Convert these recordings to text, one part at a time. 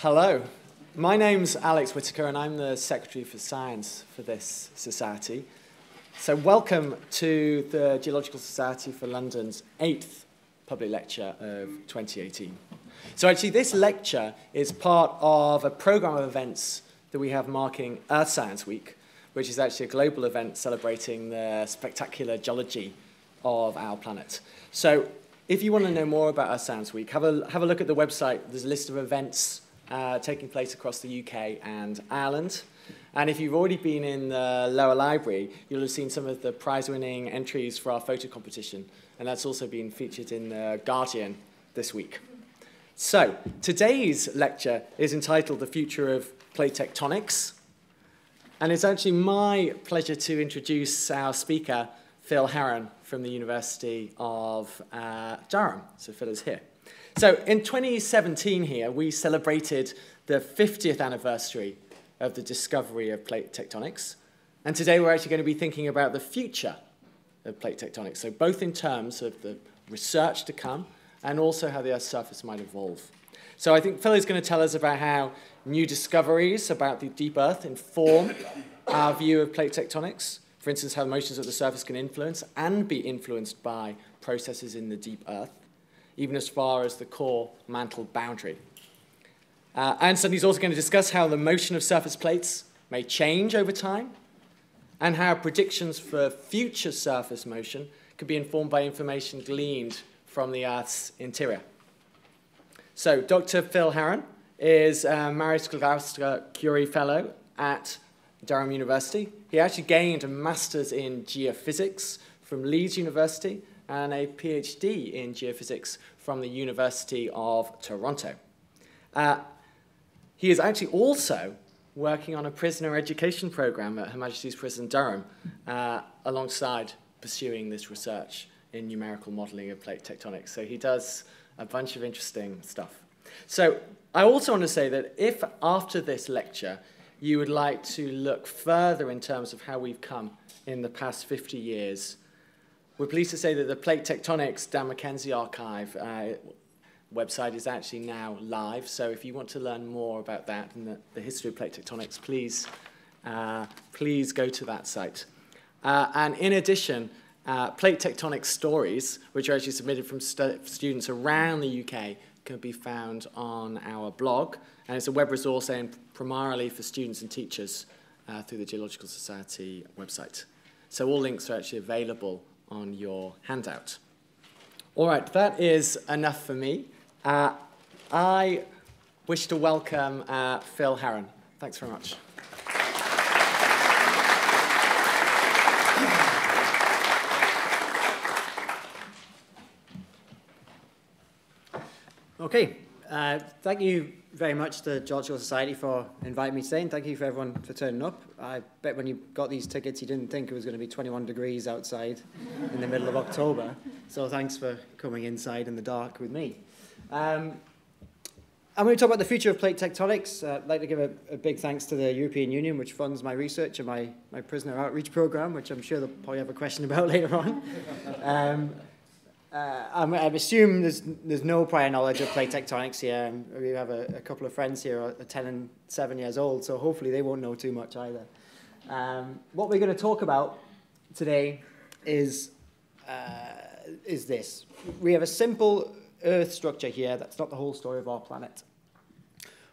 Hello, my name's Alex Whitaker and I'm the Secretary for Science for this society. So welcome to the Geological Society for London's 8th public lecture of 2018. So actually this lecture is part of a programme of events that we have marking Earth Science Week, which is actually a global event celebrating the spectacular geology of our planet. So if you want to know more about Earth Science Week, have a look at the website. There's a list of events taking place across the UK and Ireland. And if you've already been in the lower library, you'll have seen some of the prize-winning entries for our photo competition. And that's also been featured in The Guardian this week. So today's lecture is entitled The Future of Plate Tectonics. And it's actually my pleasure to introduce our speaker, Phil Heron, from the University of Durham. So Phil is here. So in 2017 here, we celebrated the 50th anniversary of the discovery of plate tectonics. And today we're actually going to be thinking about the future of plate tectonics, so both in terms of the research to come and also how the Earth's surface might evolve. So I think Phil is going to tell us about how new discoveries about the deep Earth inform our view of plate tectonics. For instance, how the motions of the surface can influence and be influenced by processes in the deep Earth, even as far as the core mantle boundary. And so he's also going to discuss how the motion of surface plates may change over time and how predictions for future surface motion could be informed by information gleaned from the Earth's interior. So Dr. Phil Heron is a Marie Sklodowska-Curie Fellow at Durham University. He actually gained a master's in geophysics from Leeds University and a PhD in geophysics from the University of Toronto. He is actually also working on a prisoner education program at Her Majesty's Prison Durham, alongside pursuing this research in numerical modeling of plate tectonics. So he does a bunch of interesting stuff. So I also want to say that if after this lecture you would like to look further in terms of how we've come in the past 50 years, we're pleased to say that the Plate Tectonics Dan Mackenzie Archive website is actually now live. So if you want to learn more about that and the history of plate tectonics, please go to that site. And in addition, plate tectonic stories, which are actually submitted from students around the UK, can be found on our blog. And it's a web resource aimed primarily for students and teachers through the Geological Society website. So all links are actually available on your handout. All right, that is enough for me. I wish to welcome Phil Heron. Thanks very much. Okay, thank you very much to the Geological Society for inviting me today, and thank you for everyone for turning up. I bet when you got these tickets, you didn't think it was going to be 21 degrees outside in the middle of October, so thanks for coming inside in the dark with me. I'm going to talk about the future of plate tectonics. I'd like to give a big thanks to the European Union, which funds my research and my prisoner outreach program, which I'm sure they'll probably have a question about later on. I assume there's no prior knowledge of plate tectonics here. We have a couple of friends here who are 10 and 7 years old, so hopefully they won't know too much either. What we're going to talk about today is this. We have a simple Earth structure here. That's not the whole story of our planet.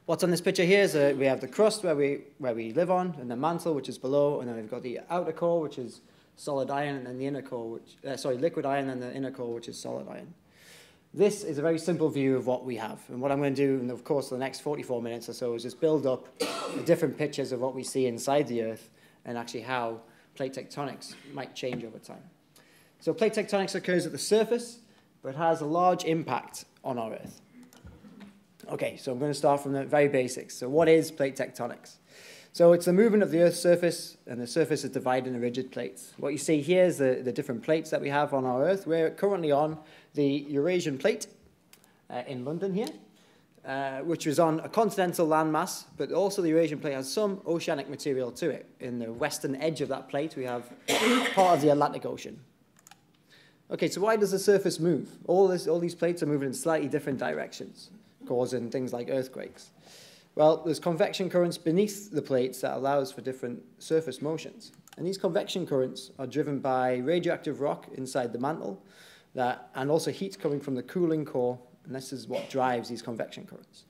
What's on this picture here is we have the crust where we live on, and the mantle, which is below, and then we've got the outer core, which is solid iron, and then the inner core, liquid iron, and the inner core, which is solid iron. This is a very simple view of what we have. And what I'm going to do, in, of course, the next 44 minutes or so, is just build up the different pictures of what we see inside the Earth and actually how plate tectonics might change over time. So plate tectonics occurs at the surface, but has a large impact on our Earth. Okay, so I'm going to start from the very basics. So what is plate tectonics? So it's the movement of the Earth's surface, and the surface is divided into rigid plates. What you see here is the different plates that we have on our Earth. We're currently on the Eurasian plate in London here, which is on a continental landmass, but also the Eurasian plate has some oceanic material to it. In the western edge of that plate, we have part of the Atlantic Ocean. Okay, so why does the surface move? All these plates are moving in slightly different directions, causing things like earthquakes. Well, there's convection currents beneath the plates that allows for different surface motions. And these convection currents are driven by radioactive rock inside the mantle, and also heat coming from the cooling core, and this is what drives these convection currents.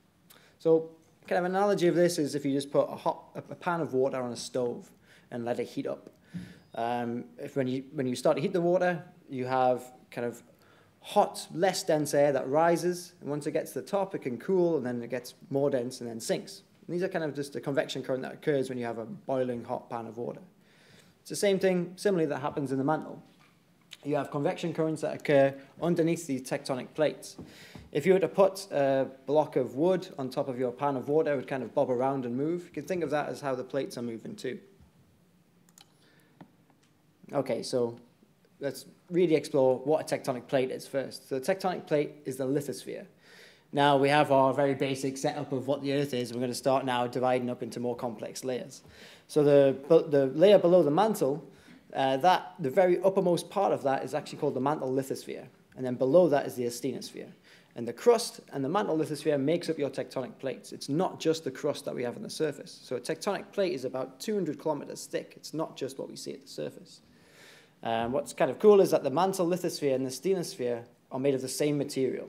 So kind of an analogy of this is if you just put a pan of water on a stove and let it heat up. When you start to heat the water, you have kind of hot, less dense air that rises, and once it gets to the top, it can cool, and then it gets more dense and then sinks. And these are kind of just a convection current that occurs when you have a boiling hot pan of water. It's the same thing, similarly, that happens in the mantle. You have convection currents that occur underneath these tectonic plates. If you were to put a block of wood on top of your pan of water, it would kind of bob around and move. You can think of that as how the plates are moving too. Okay, so let's really explore what a tectonic plate is first. So the tectonic plate is the lithosphere. Now we have our very basic setup of what the Earth is. We're going to start now dividing up into more complex layers. So the layer below the mantle, the very uppermost part of that is actually called the mantle lithosphere. And then below that is the asthenosphere. And the crust and the mantle lithosphere makes up your tectonic plates. It's not just the crust that we have on the surface. So a tectonic plate is about 200 kilometers thick. It's not just what we see at the surface. What's kind of cool is that the mantle lithosphere and the asthenosphere are made of the same material.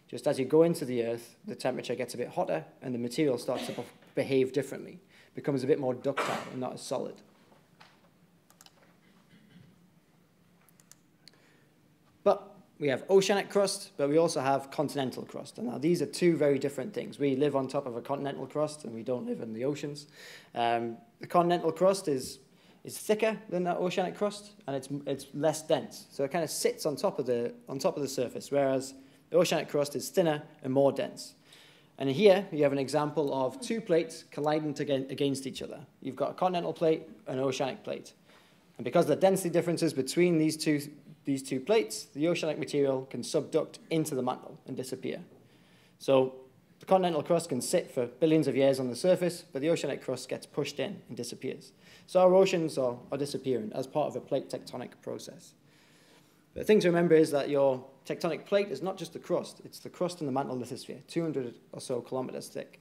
Just as you go into the Earth, the temperature gets a bit hotter and the material starts to behave differently. It becomes a bit more ductile and not as solid. But we have oceanic crust, but we also have continental crust. And now these are two very different things. We live on top of a continental crust and we don't live in the oceans. The continental crust is thicker than that oceanic crust, and it's less dense. So it kind of sits on top of the surface, whereas the oceanic crust is thinner and more dense. And here you have an example of two plates colliding against each other. You've got a continental plate and an oceanic plate. And because of the density differences between these two plates, the oceanic material can subduct into the mantle and disappear. So the continental crust can sit for billions of years on the surface, but the oceanic crust gets pushed in and disappears. So our oceans are disappearing as part of a plate tectonic process. The thing to remember is that your tectonic plate is not just the crust, it's the crust in the mantle lithosphere, 200 or so kilometers thick.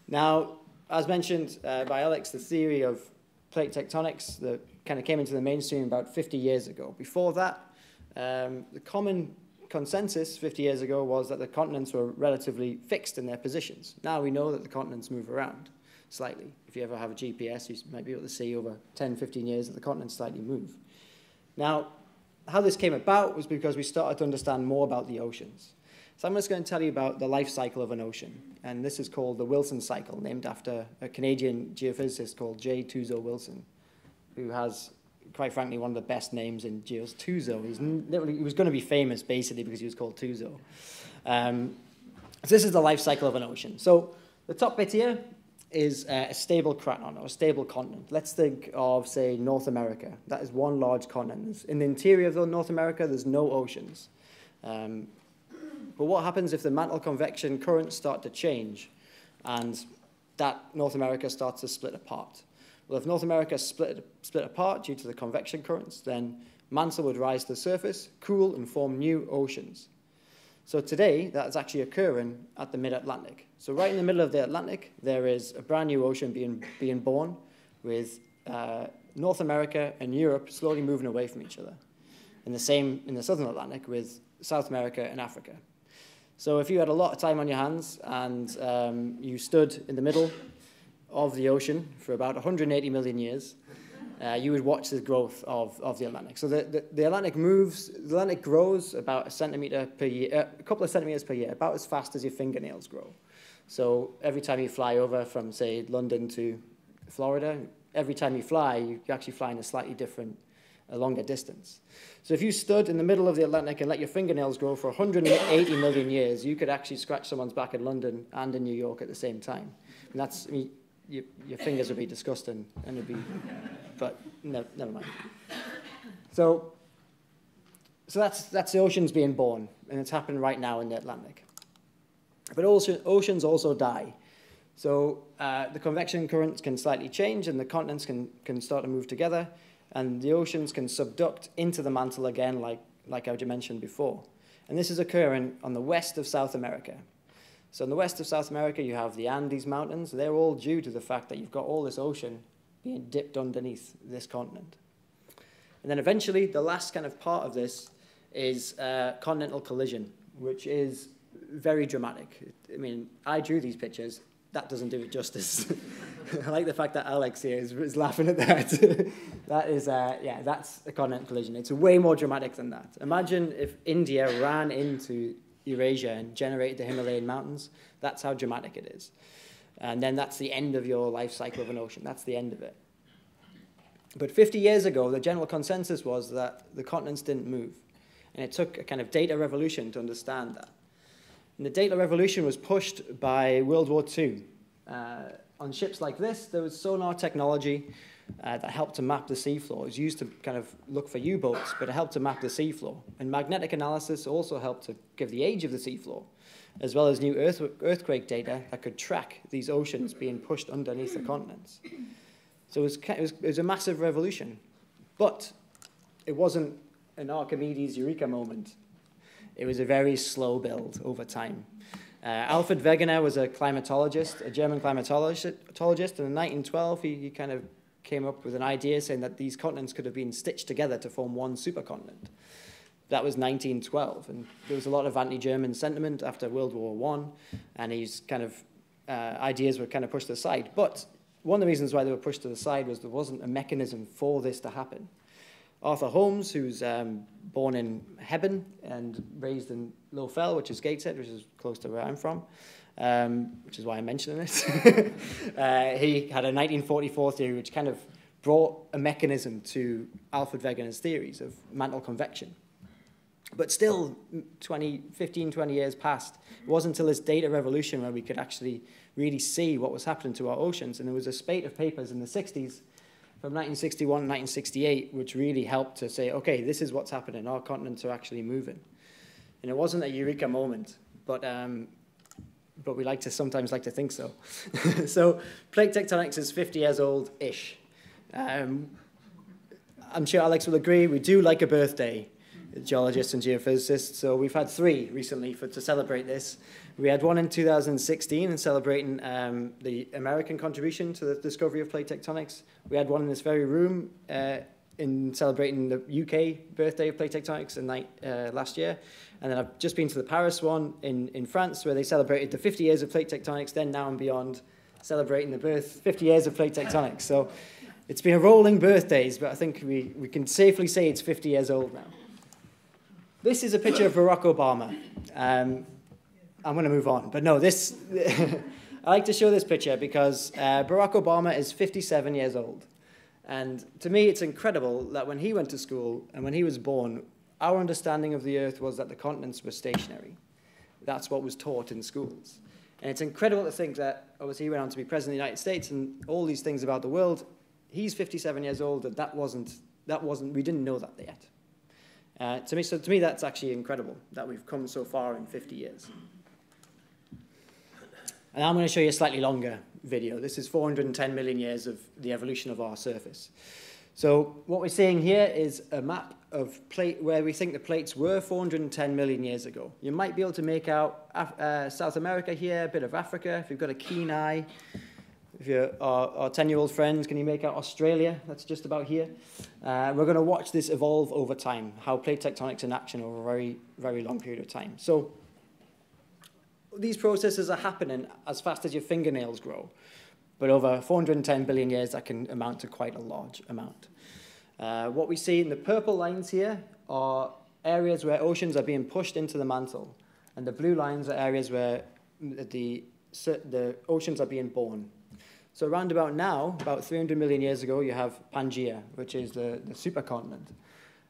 Now, as mentioned by Alex, the theory of plate tectonics that kind of came into the mainstream about 50 years ago. Before that, the common consensus 50 years ago was that the continents were relatively fixed in their positions. Now we know that the continents move around slightly. If you ever have a GPS, you might be able to see over 10, 15 years that the continents slightly move. Now, how this came about was because we started to understand more about the oceans. So I'm just going to tell you about the life cycle of an ocean. And this is called the Wilson cycle, named after a Canadian geophysicist called J. Tuzo Wilson, who has, quite frankly, one of the best names in geos. Tuzo. He was going to be famous, basically, because he was called Tuzo. So this is the life cycle of an ocean. So the top bit here is a stable craton or a stable continent. Let's think of, say, North America. That is one large continent. In the interior of North America, there's no oceans. But what happens if the mantle convection currents start to change and that North America starts to split apart? Well, if North America split apart due to the convection currents, then mantle would rise to the surface, cool, and form new oceans. So today, that is actually occurring at the mid-Atlantic. So right in the middle of the Atlantic, there is a brand new ocean being born with North America and Europe slowly moving away from each other. And the same in the southern Atlantic with South America and Africa. So if you had a lot of time on your hands and you stood in the middle of the ocean for about 180 million years, you would watch the growth of the Atlantic. So the Atlantic grows about a centimeter per year, a couple of centimeters per year, about as fast as your fingernails grow. So every time you fly over from, say, London to Florida, every time you fly, you actually fly in a slightly different, a longer distance. So if you stood in the middle of the Atlantic and let your fingernails grow for 180 million years, you could actually scratch someone's back in London and in New York at the same time. And that's, I mean, your fingers would be disgusting, and it'd be, but no, never mind. So that's the oceans being born, and it's happening right now in the Atlantic. But oceans also die. So the convection currents can slightly change, and the continents can start to move together, and the oceans can subduct into the mantle again, like I mentioned before. And this is occurring on the west of South America. So in the west of South America, you have the Andes Mountains. They're all due to the fact that you've got all this ocean being dipped underneath this continent. And then eventually, the last kind of part of this is continental collision, which is very dramatic. I mean, I drew these pictures. That doesn't do it justice. I like the fact that Alex here is laughing at that. That is, yeah, that's a continental collision. It's way more dramatic than that. Imagine if India ran into Eurasia and generated the Himalayan mountains. That's how dramatic it is. And then that's the end of your life cycle of an ocean. That's the end of it. But 50 years ago, the general consensus was that the continents didn't move. And it took a kind of data revolution to understand that. And the data revolution was pushed by World War II. On ships like this, there was sonar technology that helped to map the seafloor. It was used to kind of look for U-boats, but it helped to map the seafloor. And magnetic analysis also helped to give the age of the seafloor, as well as new earthquake data that could track these oceans being pushed underneath the continents. So it was a massive revolution. But it wasn't an Archimedes Eureka moment. It was a very slow build over time. Alfred Wegener was a climatologist, a German climatologist, and in 1912 he kind of came up with an idea saying that these continents could have been stitched together to form one supercontinent. That was 1912, and there was a lot of anti-German sentiment after World War I, and his kind of ideas were kind of pushed aside. But one of the reasons why they were pushed to the side was there wasn't a mechanism for this to happen. Arthur Holmes, who's born in Hebburn and raised in Low Fell, which is Gateshead, which is close to where I'm from, which is why I'm mentioning it. He had a 1944 theory which kind of brought a mechanism to Alfred Wegener's theories of mantle convection. But still, 15, 20 years passed. It wasn't until this data revolution where we could actually really see what was happening to our oceans. And there was a spate of papers in the 60s from 1961 and 1968, which really helped to say, okay, this is what's happening. Our continents are actually moving. And it wasn't a eureka moment, but we sometimes like to think so. So plate tectonics is 50 years old-ish. I'm sure Alex will agree, we do like a birthday, geologists and geophysicists, so we've had 3 recently to celebrate this. We had one in 2016 in celebrating the American contribution to the discovery of plate tectonics. We had one in this very room in celebrating the UK birthday of plate tectonics last year. And then I've just been to the Paris one in France, where they celebrated the 50 years of plate tectonics, then Now and Beyond, celebrating the 50 years of plate tectonics. So it's been a rolling birthdays, but I think we can safely say it's 50 years old now. This is a picture of Barack Obama. I'm going to move on, but no, this I like to show this picture because Barack Obama is 57 years old. And to me, it's incredible that when he went to school and when he was born, our understanding of the Earth was that the continents were stationary. That's what was taught in schools. And it's incredible to think that, obviously, he went on to be president of the United States and all these things about the world. He's 57 years old, and we didn't know that yet. To me, that's actually incredible that we've come so far in 50 years. And I'm going to show you a slightly longer video. This is 410 million years of the evolution of our surface. So what we're seeing here is a map of where we think the plates were 410 million years ago. You might be able to make out South America here, a bit of Africa, if you've got a keen eye. If you're our 10-year-old friends, can you make out Australia? That's just about here. We're going to watch this evolve over time, how plate tectonics in action over a very, very long period of time. So these processes are happening as fast as your fingernails grow. But over 410 billion years, that can amount to quite a large amount. What we see in the purple lines here are areas where oceans are being pushed into the mantle. And the blue lines are areas where the oceans are being born. So around about now, about 300 million years ago, you have Pangaea, which is the supercontinent.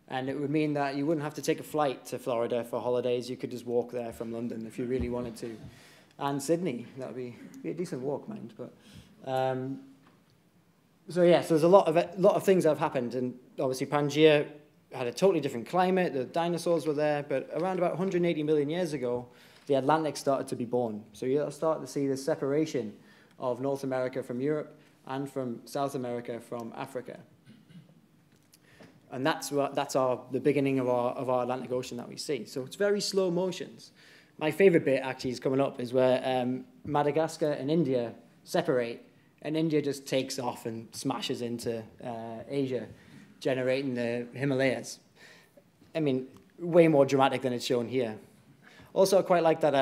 And it would mean that you wouldn't have to take a flight to Florida for holidays. You could just walk there from London if you really wanted to. and Sydney. That would be a decent walk, mind. But so yeah, so there's a lot of things that have happened, and obviously Pangaea had a totally different climate. The dinosaurs were there, but around about 180 million years ago, the Atlantic started to be born. So you'll start to see this separation of North America from Europe and from South America from Africa. And that's the beginning of our Atlantic Ocean that we see. So it's very slow motions. My favorite bit actually is coming up is where Madagascar and India separate, and India just takes off and smashes into Asia, generating the Himalayas. I mean, way more dramatic than it's shown here. Also, I quite like that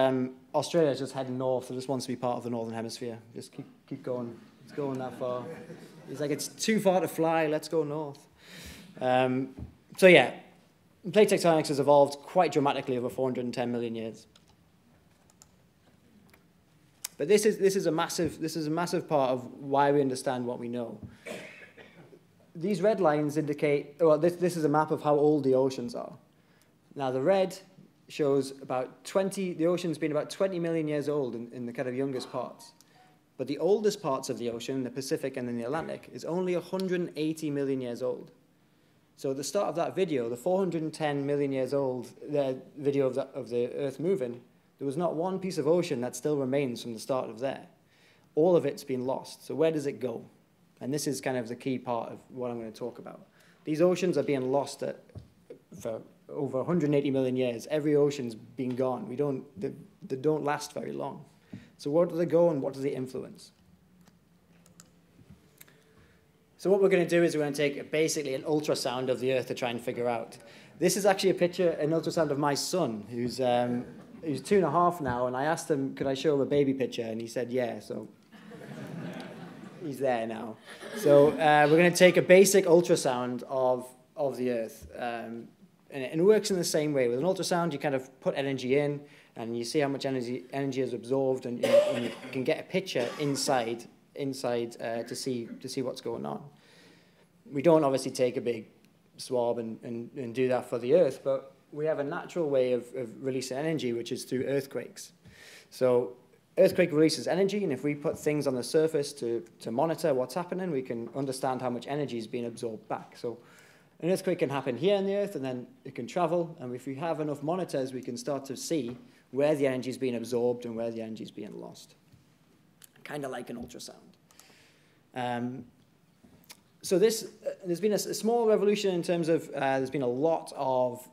Australia is just heading north. It just wants to be part of the Northern Hemisphere. Just keep going. It's going that far. It's like, it's too far to fly. Let's go north. So yeah, plate tectonics has evolved quite dramatically over 410 million years. But this is a massive part of why we understand what we know. These red lines indicate, well, this is a map of how old the oceans are. Now the red shows the ocean's been about 20 million years old in the kind of youngest parts. But the oldest parts of the ocean, the Pacific and then the Atlantic, is only 180 million years old. So at the start of that video, the 410 million years old video of the Earth moving, there was not one piece of ocean that still remains from the start of there. All of it's been lost. So where does it go? And this is kind of the key part of what I'm going to talk about. These oceans are being lost for over 180 million years. Every ocean's been gone. They don't last very long. So where do they go and what do they influence? So what we're going to do is we're going to take basically an ultrasound of the Earth to try and figure out. This is actually an ultrasound of my son, who's 2.5 now, and I asked him, could I show him a baby picture? And he said, yeah, so he's there now. So we're going to take a basic ultrasound of the Earth. And it works in the same way. With an ultrasound, you kind of put energy in, and you see how much energy is absorbed, and you can get a picture inside to see what's going on. We don't obviously take a big swab and do that for the Earth, but we have a natural way of releasing energy, which is through earthquakes. So earthquake releases energy, and if we put things on the surface to monitor what's happening, we can understand how much energy is being absorbed back. So an earthquake can happen here on the Earth, and then it can travel, and if we have enough monitors, we can start to see where the energy is being absorbed and where the energy is being lost. Kind of like an ultrasound. So there's been a small revolution in terms of there's been a lot of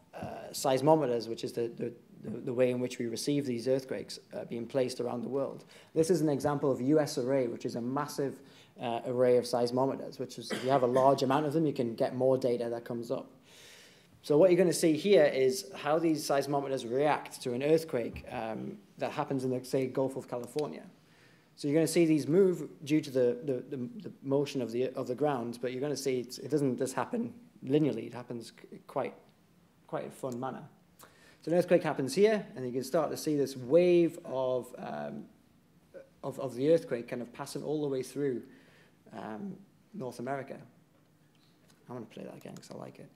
seismometers, which is the way in which we receive these earthquakes being placed around the world. This is an example of US array, which is a massive array of seismometers, which is, if you have a large amount of them, you can get more data that comes up. So what you're going to see here is how these seismometers react to an earthquake that happens in the, say, Gulf of California. So you're going to see these move due to the motion of the ground, but you're going to see it doesn't just happen linearly. It happens quite a fun manner. So an earthquake happens here, and you can start to see this wave of the earthquake kind of passing all the way through North America. I'm going to play that again because I like it.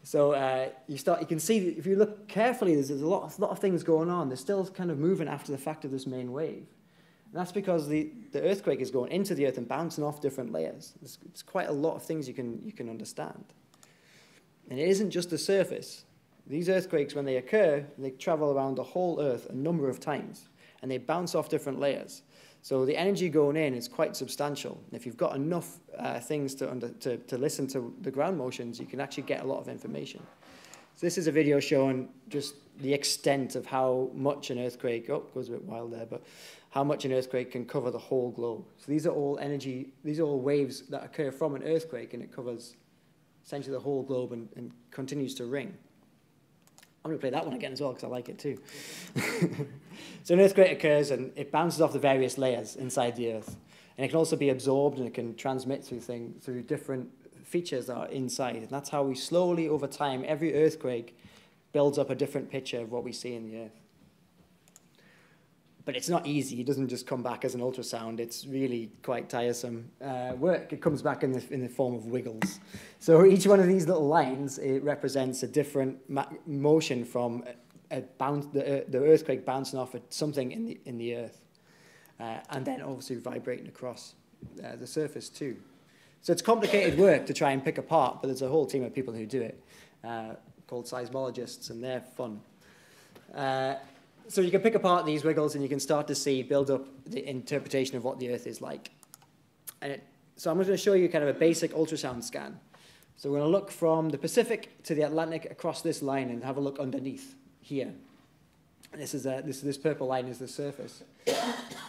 So you can see, if you look carefully, there's a lot of things going on. They're still kind of moving after the fact of this main wave. And that's because the earthquake is going into the Earth and bouncing off different layers. It's quite a lot of things you can understand. And it isn't just the surface. These earthquakes, when they occur, they travel around the whole Earth a number of times, and they bounce off different layers. So the energy going in is quite substantial. And if you've got enough things to listen to the ground motions, you can actually get a lot of information. So this is a video showing just the extent of how much an earthquake, goes a bit wild there, but how much an earthquake can cover the whole globe. So these are all waves that occur from an earthquake, and it covers essentially the whole globe and continues to ring. I'm going to play that one again as well because I like it too. So an earthquake occurs and it bounces off the various layers inside the Earth. And it can also be absorbed, and it can transmit through different features that are inside. And that's how we slowly, over time, every earthquake builds up a different picture of what we see in the Earth. But it's not easy. It doesn't just come back as an ultrasound. It's really quite tiresome work. It comes back in the form of wiggles. So each one of these little lines, it represents a different motion from the earthquake bouncing off at something in the earth, and then obviously vibrating across the surface too. So it's complicated work to try and pick apart, but there's a whole team of people who do it, called seismologists, and they're fun. So you can pick apart these wiggles, and you can start to build up the interpretation of what the Earth is like. So I'm going to show you kind of a basic ultrasound scan. So we're going to look from the Pacific to the Atlantic across this line and have a look underneath here. And this purple line is the surface.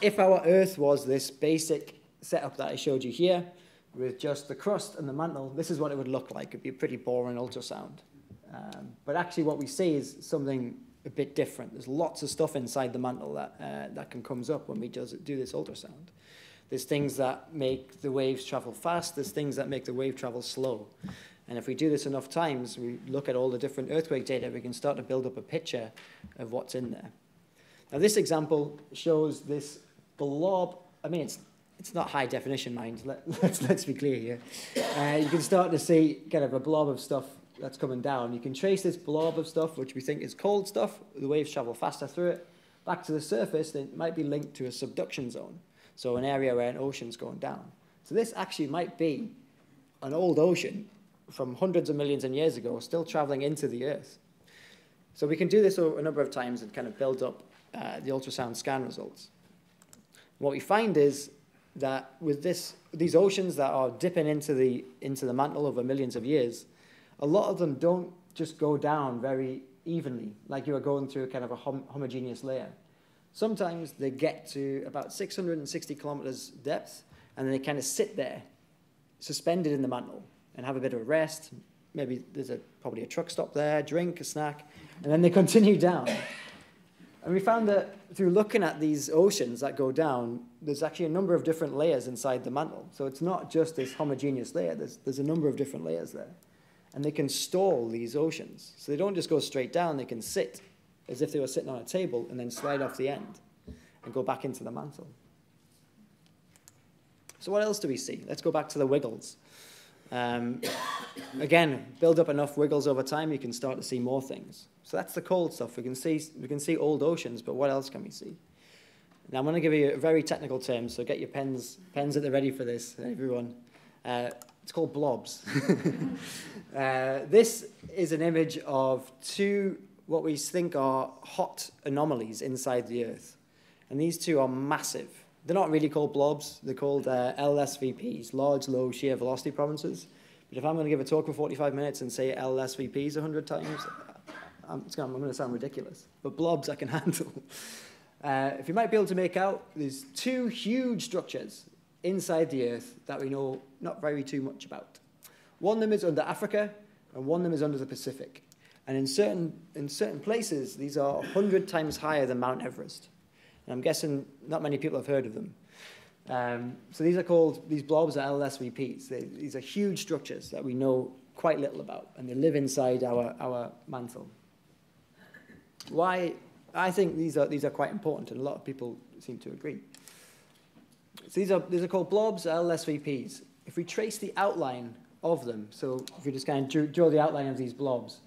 If our Earth was this basic setup that I showed you here, with just the crust and the mantle, this is what it would look like. It'd be a pretty boring ultrasound. But actually what we see is something a bit different. There's lots of stuff inside the mantle that comes up when we do this ultrasound. There's things that make the waves travel fast. There's things that make the wave travel slow. And if we do this enough times, we look at all the different earthquake data, we can start to build up a picture of what's in there. Now this example shows this blob. I mean, it's not high definition, mind. Let's be clear here. You can start to see kind of a blob of stuff that's coming down. You can trace this blob of stuff, which we think is cold stuff. The waves travel faster through it. Back to the surface, it might be linked to a subduction zone. So an area where an ocean's going down. So this actually might be an old ocean from hundreds of millions of years ago, still traveling into the Earth. So we can do this a number of times and kind of build up the ultrasound scan results. What we find is that with these oceans that are dipping into the mantle over millions of years, a lot of them don't just go down very evenly, like you are going through kind of a homogeneous layer. Sometimes they get to about 660 kilometers depth, and then they kind of sit there, suspended in the mantle, and have a bit of a rest. Maybe there's probably a truck stop there, drink, a snack, and then they continue down. And we found that through looking at these oceans that go down, there's actually a number of different layers inside the mantle. So it's not just this homogeneous layer. There's a number of different layers there. And they can stall these oceans. So they don't just go straight down. They can sit as if they were sitting on a table and then slide off the end and go back into the mantle. So what else do we see? Let's go back to the wiggles. Again, build up enough wiggles over time, you can start to see more things. So that's the cold stuff. We can see old oceans, but what else can we see? Now I'm going to give you a very technical term, so get your pens at the ready for this, everyone. It's called blobs. This is an image of two what we think are hot anomalies inside the Earth. And these two are massive. They're not really called blobs. They're called LLSVPS, large, low, shear velocity provinces. But if I'm going to give a talk for 45 minutes and say LLSVPs 100 times, I'm going to sound ridiculous. But blobs I can handle. If you might be able to make out, there's two huge structures inside the Earth that we know not very too much about. One of them is under Africa, and one of them is under the Pacific. And in certain places, these are 100 times higher than Mount Everest. And I'm guessing not many people have heard of them. So these blobs are LLSVPs. These are huge structures that we know quite little about, and they live inside our mantle. Why? I think these are quite important, and a lot of people seem to agree. So these are called blobs, LLSVPs. If we trace the outline of them, so if we just kind of draw the outline of these blobs,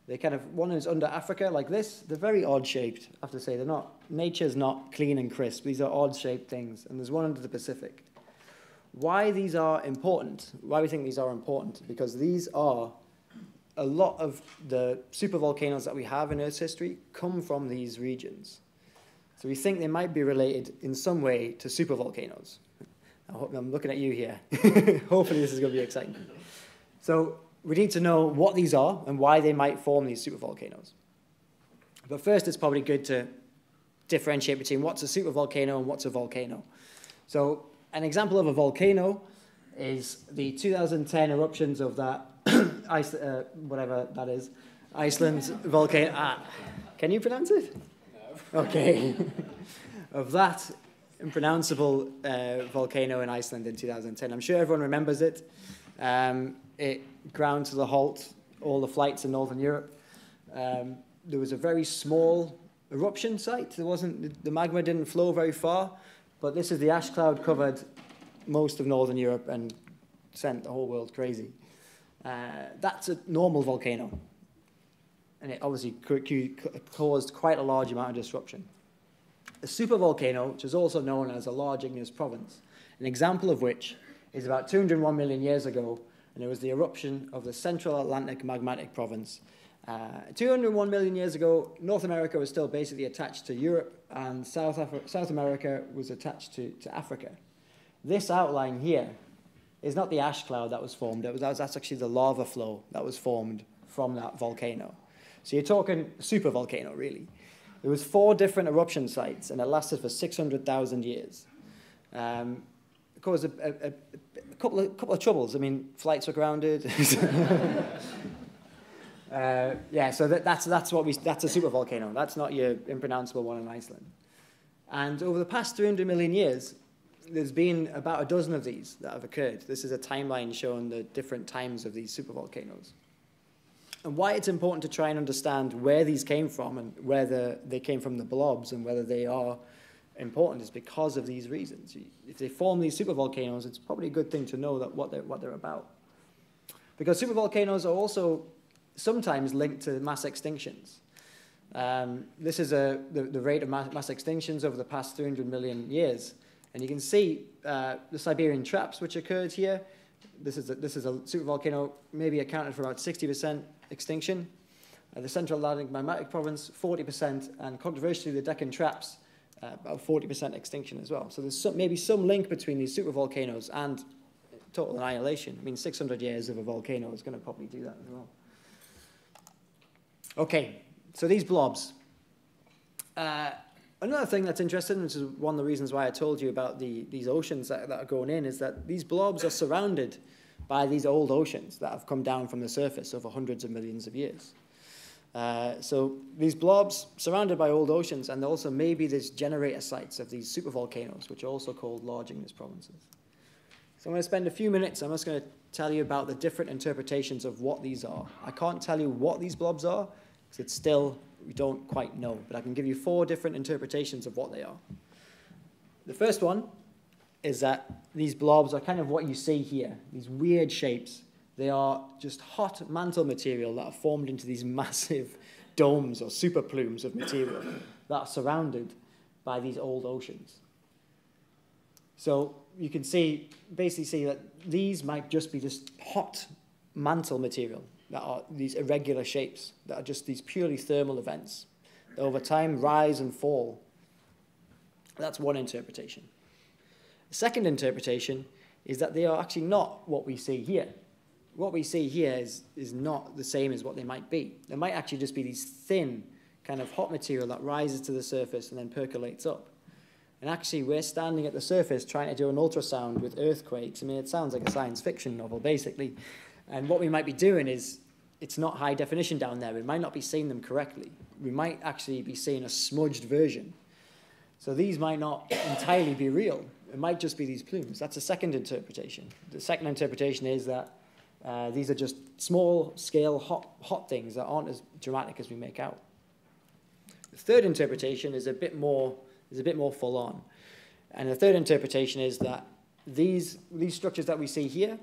they kind of, one is under Africa like this. They're very odd shaped, I have to say. Nature's not clean and crisp. These are odd shaped things. And there's one under the Pacific. Why these are important, why we think these are important, because these are a lot of the supervolcanoes that we have in Earth's history come from these regions. So we think they might be related in some way to supervolcanoes. I'm looking at you here. Hopefully this is going to be exciting. So we need to know what these are and why they might form these supervolcanoes. But first, it's probably good to differentiate between what's a supervolcano and what's a volcano. So an example of a volcano is the 2010 eruptions of that, whatever that is, Iceland volcano. Can you pronounce it? No. Okay. Of that impronounceable volcano in Iceland in 2010. I'm sure everyone remembers it. It ground to the halt all the flights in Northern Europe. There was a very small eruption site. The magma didn't flow very far, but this is the ash cloud covered most of Northern Europe and sent the whole world crazy. That's a normal volcano. and it obviously caused quite a large amount of disruption. A supervolcano, which is also known as a large igneous province, an example of which is about 201 million years ago, and it was the eruption of the Central Atlantic Magmatic Province. 201 million years ago, North America was still basically attached to Europe, and South America was attached to Africa. This outline here is not the ash cloud that was formed. That's actually the lava flow that was formed from that volcano. So you're talking supervolcano, really. There was 4 different eruption sites, and it lasted for 600,000 years. It caused a couple of troubles. I mean, flights were grounded. Yeah, so that's a supervolcano. That's not your impronounceable one in Iceland. And over the past 300 million years, there's been about a dozen of these that have occurred. This is a timeline showing the different times of these supervolcanoes. And why it's important to try and understand where these came from and whether they came from the blobs and whether they are important is because of these reasons. If they form these supervolcanoes, it's probably a good thing to know that what they're about. Because supervolcanoes are also sometimes linked to mass extinctions. This is the rate of mass extinctions over the past 300 million years. And you can see the Siberian traps, which occurred here. This is a supervolcano, maybe accounted for about 60% extinction. The Central Atlantic Magmatic Province, 40%, and controversially, the Deccan traps, about 40% extinction as well. So there's maybe some link between these supervolcanoes and total annihilation. I mean, 600 years of a volcano is going to probably do that as well. Okay, so these blobs. Another thing that's interesting, which is one of the reasons why I told you about these oceans that are going in, is that these blobs are surrounded by these old oceans that have come down from the surface over hundreds of millions of years. So these blobs surrounded by old oceans, and also maybe there's generator sites of these supervolcanoes, which are also called large igneous provinces. So I'm going to spend a few minutes, I'm just going to tell you about the different interpretations of what these are. I can't tell you what these blobs are, because it's still, we don't quite know, but I can give you 4 different interpretations of what they are. The first one is that these blobs are kind of what you see here, these weird shapes. They are just hot mantle material that are formed into these massive domes or super plumes of material that are surrounded by these old oceans. So you can basically see that these might just be just hot mantle material that are these irregular shapes that are just these purely thermal events that over time rise and fall. That's one interpretation. The second interpretation is that they are actually not what we see here. What we see here is not the same as what they might be. There might actually just be these thin kind of hot material that rises to the surface and then percolates up. And actually, we're standing at the surface trying to do an ultrasound with earthquakes. I mean, it sounds like a science fiction novel, basically. And what we might be doing is, it's not high definition down there. We might not be seeing them correctly. We might actually be seeing a smudged version. So these might not entirely be real. It might just be these plumes. That's a second interpretation. The second interpretation is that these are just small-scale hot things that aren't as dramatic as we make out. The third interpretation is a bit more full-on. And the third interpretation is that these structures that we see here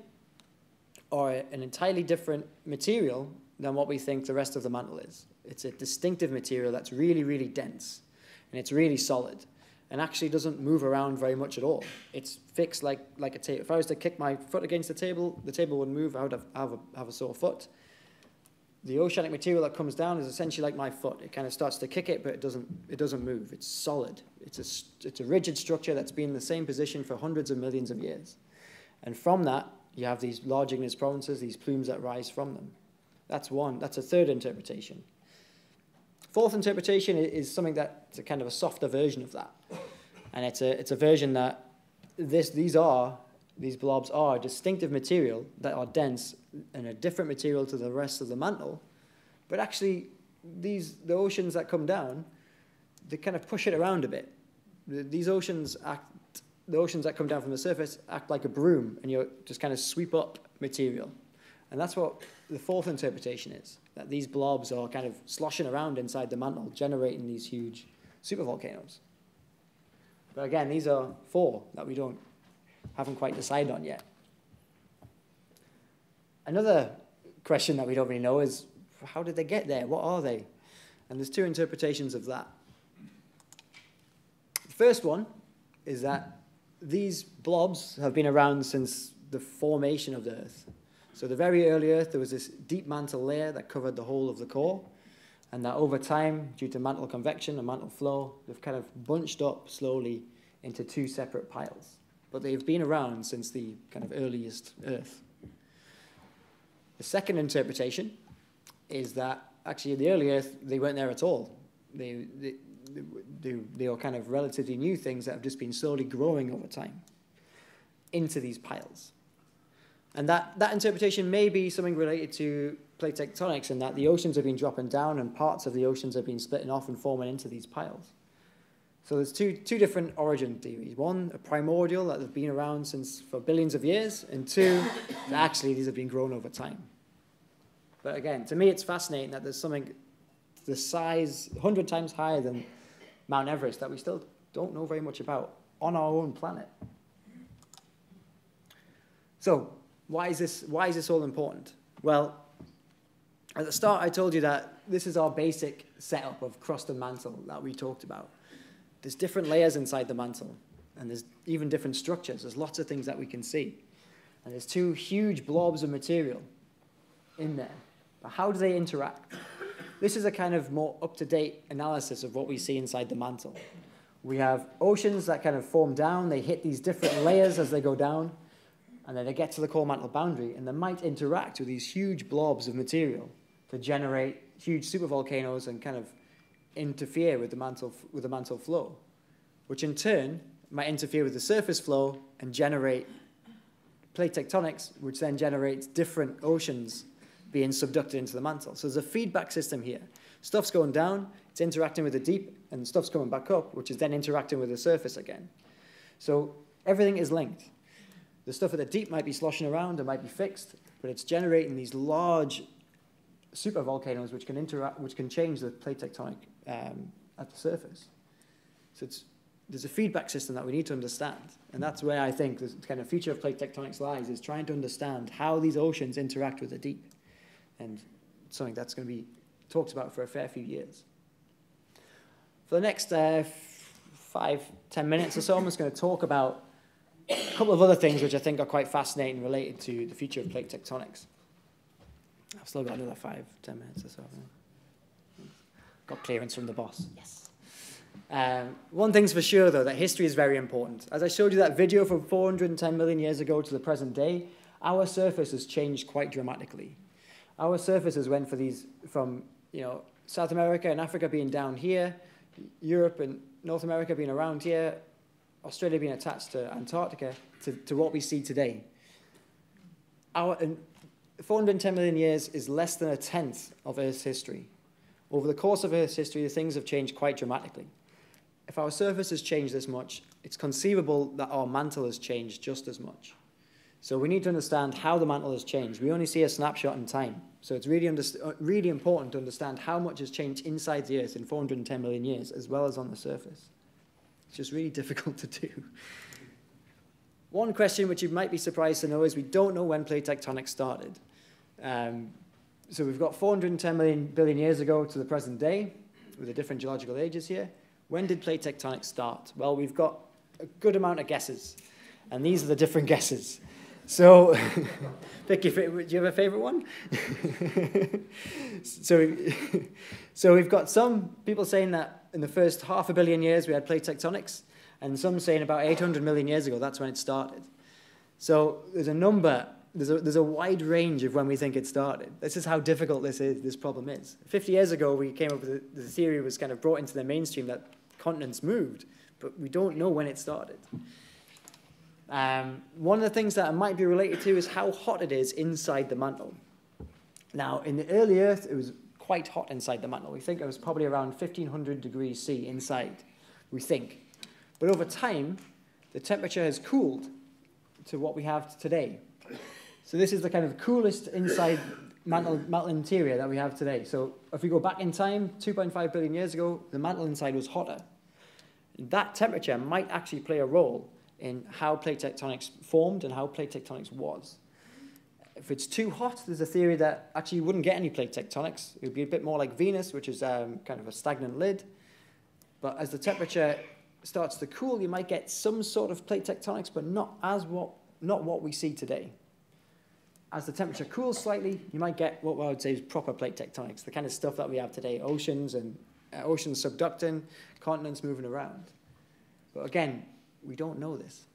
are an entirely different material than what we think the rest of the mantle is. It's a distinctive material that's really, really dense, and it's really solid, and actually doesn't move around very much at all. It's fixed like a table. If I was to kick my foot against the table wouldn't move. I would have a sore foot. The oceanic material that comes down is essentially like my foot. It kind of starts to kick it, but it doesn't move. It's solid. It's a rigid structure that's been in the same position for hundreds of millions of years. And from that, you have these large igneous provinces, these plumes that rise from them. That's one. That's a third interpretation. Fourth interpretation is something that's a kind of a softer version of that. And it's a version that these blobs are distinctive material that are dense and a different material to the rest of the mantle. But actually, the oceans that come down, they kind of push it around a bit. The oceans that come down from the surface act like a broom, and you just kind of sweep up material. And that's what the fourth interpretation is, that these blobs are kind of sloshing around inside the mantle, generating these huge supervolcanoes. But again, these are 4 that we haven't quite decided on yet. Another question that we don't really know is, how did they get there? What are they? And there's two interpretations of that. The first one is that these blobs have been around since the formation of the Earth. So the very early Earth, there was this deep mantle layer that covered the whole of the core, and that over time, due to mantle convection and mantle flow, they've kind of bunched up slowly into two separate piles. But they've been around since the kind of earliest Earth. The second interpretation is that actually in the early Earth, they weren't there at all. They are kind of relatively new things that have just been slowly growing over time into these piles. And that interpretation may be something related to plate tectonics, and that the oceans have been dropping down and parts of the oceans have been splitting off and forming into these piles. So there's two different origin theories. One, a primordial, that have been around for billions of years, and two, that actually these have been grown over time. But again, to me, it's fascinating that there's something the size 100 times higher than Mount Everest that we still don't know very much about on our own planet. So why is this all important? Well, at the start, I told you that this is our basic setup of crust and mantle that we talked about. There's different layers inside the mantle, and there's even different structures. There's lots of things that we can see. And there's two huge blobs of material in there. But how do they interact? This is a kind of more up-to-date analysis of what we see inside the mantle. We have oceans that kind of form down. They hit these different layers as they go down, and then they get to the core mantle boundary, and they might interact with these huge blobs of material to generate huge supervolcanoes and kind of interfere with the mantle flow, which in turn might interfere with the surface flow and generate plate tectonics, which then generates different oceans being subducted into the mantle. So there's a feedback system here. Stuff's going down, it's interacting with the deep, and stuff's coming back up, which is then interacting with the surface again. So everything is linked. The stuff at the deep might be sloshing around, it might be fixed, but it's generating these large supervolcanoes which can change the plate tectonic at the surface. So there's a feedback system that we need to understand, and that's where I think the kind of future of plate tectonics lies, is trying to understand how these oceans interact with the deep, and something that's going to be talked about for a fair few years. For the next 5-10 minutes or so, I'm just going to talk about a couple of other things which I think are quite fascinating related to the future of plate tectonics. I've still got another 5-10 minutes or so. Got clearance from the boss. Yes. One thing's for sure, though, that history is very important. As I showed you that video from 410 million years ago to the present day, our surface has changed quite dramatically. Our surfaces went from South America and Africa being down here, Europe and North America being around here, Australia being attached to Antarctica, to what we see today. 410 million years is less than a tenth of Earth's history. Over the course of Earth's history, things have changed quite dramatically. If our surface has changed this much, it's conceivable that our mantle has changed just as much. So we need to understand how the mantle has changed. We only see a snapshot in time. So it's really important to understand how much has changed inside the Earth in 410 million years, as well as on the surface. It's just really difficult to do. One question which you might be surprised to know is we don't know when plate tectonics started. So we've got 410 billion years ago to the present day, with the different geological ages here. When did plate tectonics start? Well, we've got a good amount of guesses, and these are the different guesses. So, pick your favorite. Do you have a favorite one? So we've got some people saying that in the first 500 million years we had plate tectonics, and some saying about 800 million years ago that's when it started. So there's a number. There's a wide range of when we think it started. This is how difficult this problem is. 50 years ago, we came up with the theory was kind of brought into the mainstream that continents moved, but we don't know when it started. One of the things that it might be related to is how hot it is inside the mantle. Now, in the early Earth, it was quite hot inside the mantle. We think it was probably around 1500 degrees C inside, we think. But over time, the temperature has cooled to what we have today. So this is the kind of coolest inside mantle interior that we have today. So if we go back in time, 2.5 billion years ago, the mantle inside was hotter. That temperature might actually play a role in how plate tectonics formed and how plate tectonics was. If it's too hot, there's a theory that actually you wouldn't get any plate tectonics. It would be a bit more like Venus, which is kind of a stagnant lid. But as the temperature starts to cool, you might get some sort of plate tectonics, but not what we see today. As the temperature cools slightly, you might get what I would say is proper plate tectonics, the kind of stuff that we have today, oceans and oceans subducting, continents moving around. But again, we don't know this.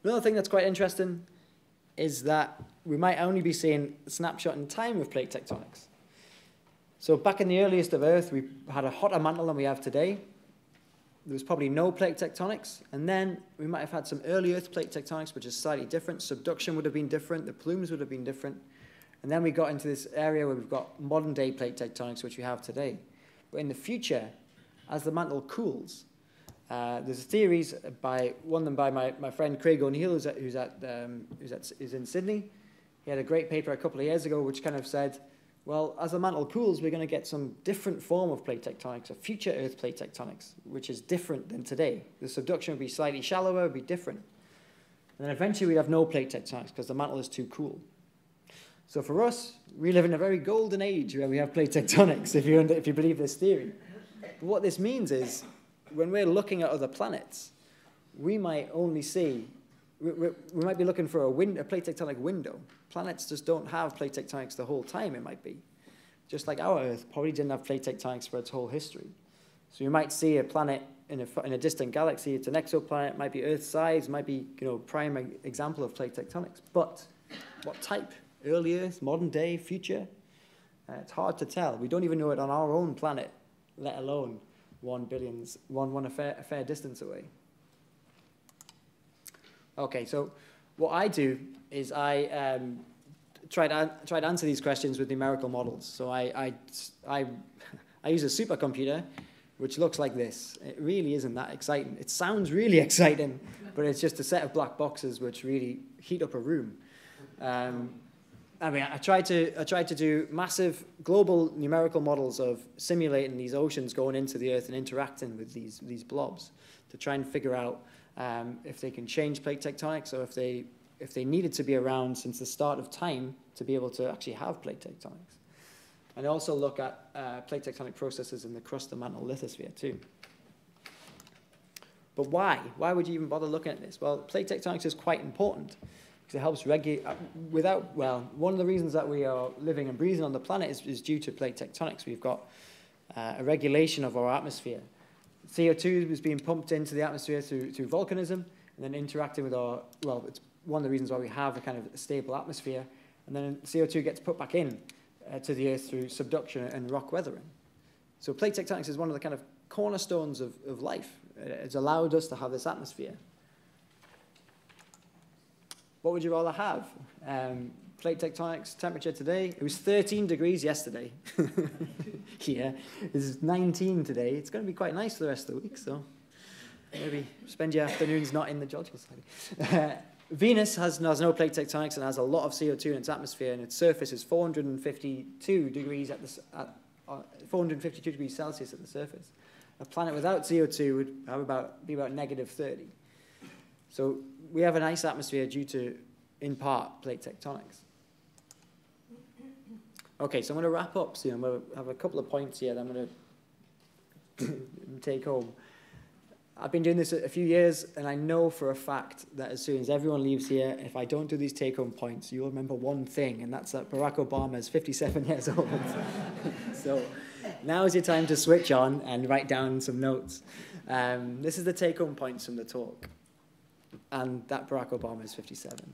Another thing that's quite interesting is that we might only be seeing a snapshot in time of plate tectonics. So back in the earliest of Earth, we had a hotter mantle than we have today. There was probably no plate tectonics, and then we might have had some early Earth plate tectonics, which is slightly different. Subduction would have been different, the plumes would have been different, and then we got into this area where we've got modern-day plate tectonics, which we have today. But in the future, as the mantle cools, there's theories by my friend Craig O'Neill, who's in Sydney. He had a great paper a couple of years ago, which kind of said, well, as the mantle cools, we're going to get some different form of plate tectonics, a future Earth plate tectonics, which is different than today. The subduction would be slightly shallower, would be different. And then eventually we'd have no plate tectonics because the mantle is too cool. So for us, we live in a very golden age where we have plate tectonics, if you believe this theory. But what this means is, when we're looking at other planets, we might only see, we might be looking for a plate tectonic window. Planets just don't have plate tectonics the whole time, it might be. Just like our Earth probably didn't have plate tectonics for its whole history. So you might see a planet in a distant galaxy, it's an exoplanet, might be Earth size, might be prime example of plate tectonics. But what type? Early Earth, modern day, future? It's hard to tell. We don't even know it on our own planet, let alone a fair distance away. Okay, so what I do is I try to answer these questions with numerical models. So I use a supercomputer, which looks like this. It really isn't that exciting. It sounds really exciting, but it's just a set of black boxes which really heat up a room. I try to do massive global numerical models of simulating these oceans going into the Earth and interacting with these blobs to try and figure out if they can change plate tectonics or if they needed to be around since the start of time to be able to actually have plate tectonics. And I also look at plate tectonic processes in the crust and mantle lithosphere too. But why? Why would you even bother looking at this? Well, plate tectonics is quite important. Because it helps regulate, one of the reasons that we are living and breathing on the planet is due to plate tectonics. We've got a regulation of our atmosphere. CO2 is being pumped into the atmosphere through volcanism and then interacting with it's one of the reasons why we have a kind of stable atmosphere. And then CO2 gets put back in to the Earth through subduction and rock weathering. So plate tectonics is one of the kind of cornerstones of life. It's allowed us to have this atmosphere. What would you rather have? Plate tectonics temperature today, it was 13 degrees yesterday. Here, it's 19 today. It's going to be quite nice for the rest of the week, so maybe spend your afternoons not in the Geological Society. Venus has no plate tectonics and has a lot of CO2 in its atmosphere, and its surface is 452 degrees 452 degrees Celsius at the surface. A planet without CO2 would be about -30. So we have a nice atmosphere due to, in part, plate tectonics. Okay, so I'm going to wrap up soon. I'm going to have a couple of points here that I'm going to take home. I've been doing this a few years, and I know for a fact that as soon as everyone leaves here, if I don't do these take-home points, you'll remember one thing, and that's that Barack Obama is 57 years old. So now is your time to switch on and write down some notes. This is the take-home points from the talk. And that Barack Obama is 57.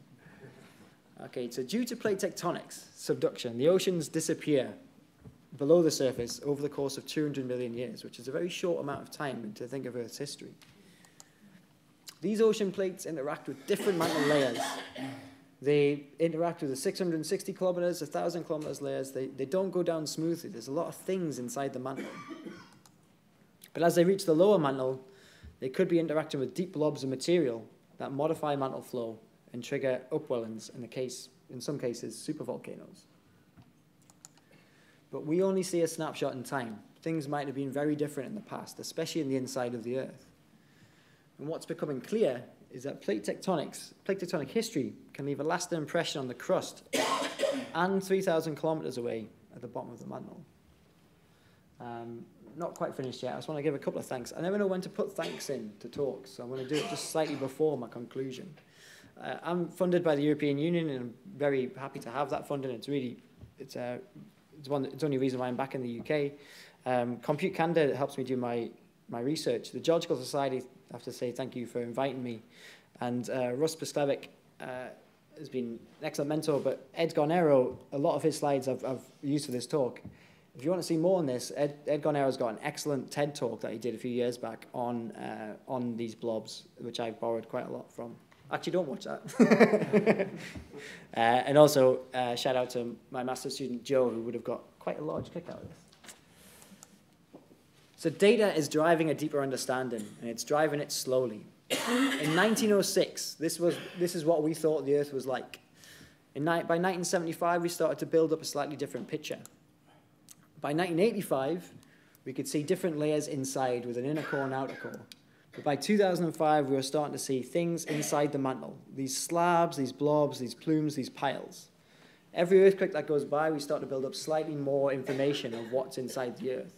Okay, so due to plate tectonics, subduction, the oceans disappear below the surface over the course of 200 million years, which is a very short amount of time to think of Earth's history. These ocean plates interact with different mantle layers. They interact with the 660 kilometers, 1,000 kilometers layers. They don't go down smoothly. There's a lot of things inside the mantle. But as they reach the lower mantle, they could be interacting with deep blobs of material that modify mantle flow and trigger upwellings, in some cases, supervolcanoes. But we only see a snapshot in time. Things might have been very different in the past, especially in the inside of the Earth. And what's becoming clear is that plate tectonic history can leave a lasting impression on the crust and 3,000 kilometers away at the bottom of the mantle. Not quite finished yet. I just want to give a couple of thanks. I never know when to put thanks in to talks, so I'm going to do it just slightly before my conclusion. I'm funded by the European Union, and I'm very happy to have that funding. It's the only reason why I'm back in the UK. Compute Canada helps me do my research. The Geological Society, I have to say thank you for inviting me. And Russ Pislevic has been an excellent mentor, but Ed Garnero, a lot of his slides I've used for this talk. If you want to see more on this, Ed Garnero's got an excellent TED talk that he did a few years back on these blobs, which I borrowed quite a lot from. Actually, don't watch that. And also, shout out to my master's student, Joe, who would have got quite a large kick out of this. So data is driving a deeper understanding, and it's driving it slowly. In 1906, this is what we thought the Earth was like. By 1975, we started to build up a slightly different picture. By 1985, we could see different layers inside with an inner core and outer core. But by 2005, we were starting to see things inside the mantle. These slabs, these blobs, these plumes, these piles. Every earthquake that goes by, we start to build up slightly more information of what's inside the Earth.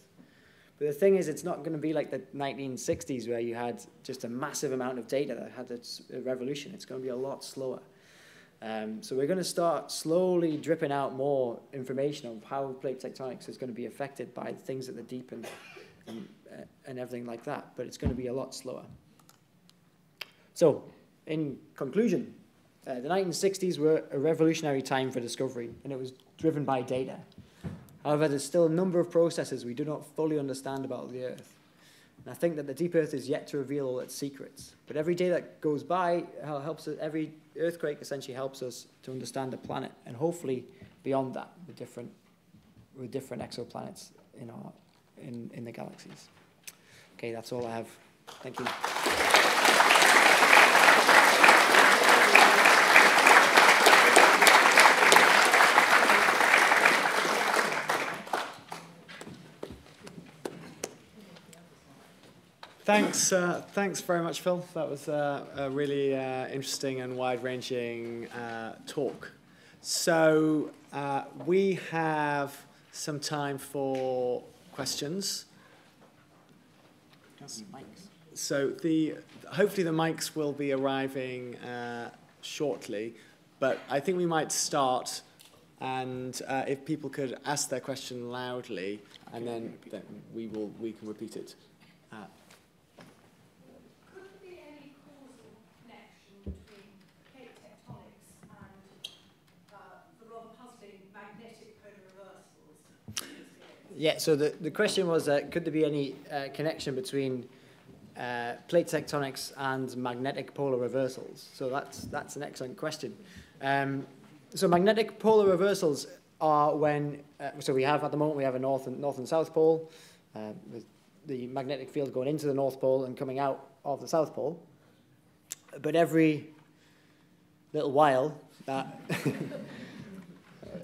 But the thing is, it's not going to be like the 1960s where you had just a massive amount of data that had a revolution. It's going to be a lot slower. So we're going to start slowly dripping out more information of how plate tectonics is going to be affected by things at the deep and everything like that. But it's going to be a lot slower. So in conclusion, the 1960s were a revolutionary time for discovery, and it was driven by data. However, there's still a number of processes we do not fully understand about the Earth. And I think that the deep Earth is yet to reveal all its secrets. But every day that goes by helps us, every earthquake essentially helps us to understand the planet, and hopefully beyond that, with different exoplanets in the galaxies. Okay, that's all I have. Thank you. Thanks very much, Phil. That was a really interesting and wide-ranging talk. So we have some time for questions. So hopefully the mics will be arriving shortly, but I think we might start, and if people could ask their question loudly, and then we can repeat it. Yeah, so the question was, could there be any connection between plate tectonics and magnetic polar reversals? So that's an excellent question. So magnetic polar reversals are when, so we have, at the moment, we have a north and south pole, with the magnetic field going into the North Pole and coming out of the South Pole. But every little while, that...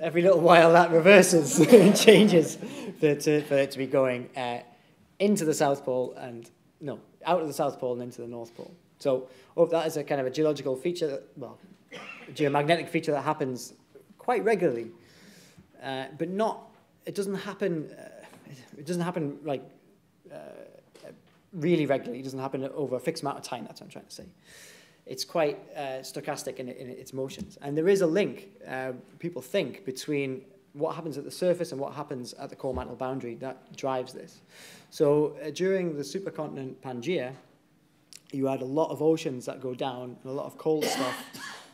every little while that reverses and changes for it to be going into the South Pole out of the South Pole and into the North Pole. So that is a kind of a geological feature, a geomagnetic feature that happens quite regularly, but it doesn't happen like really regularly. It doesn't happen over a fixed amount of time. That's what I'm trying to say. It's quite stochastic in its motions. And there is a link, people think, between what happens at the surface and what happens at the core mantle boundary that drives this. So during the supercontinent Pangaea, you had a lot of oceans that go down and a lot of cold stuff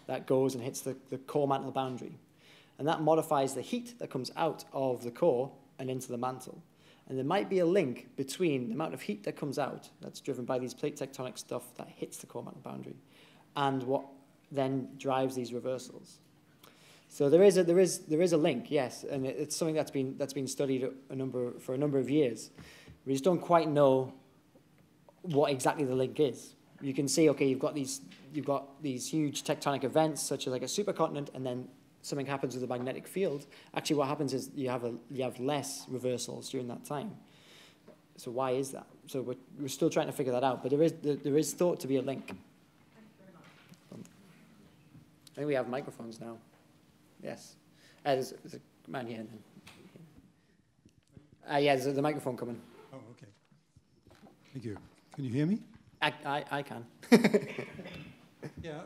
that goes and hits the core mantle boundary. And that modifies the heat that comes out of the core and into the mantle. And there might be a link between the amount of heat that comes out, that's driven by these plate tectonic stuff that hits the core mantle boundary, and what then drives these reversals. So there is a link, yes, and it's something that's been studied for a number of years. We just don't quite know what exactly the link is. You can see, okay, you've got these huge tectonic events, such as like a supercontinent, and then something happens with the magnetic field. Actually, what happens is you have less reversals during that time. So why is that? So we're still trying to figure that out, but there is thought to be a link. Thank you very much. I think we have microphones now. Yes. There's a man here. Yeah, there's the microphone coming. Oh, okay. Thank you. Can you hear me? I can. Yeah,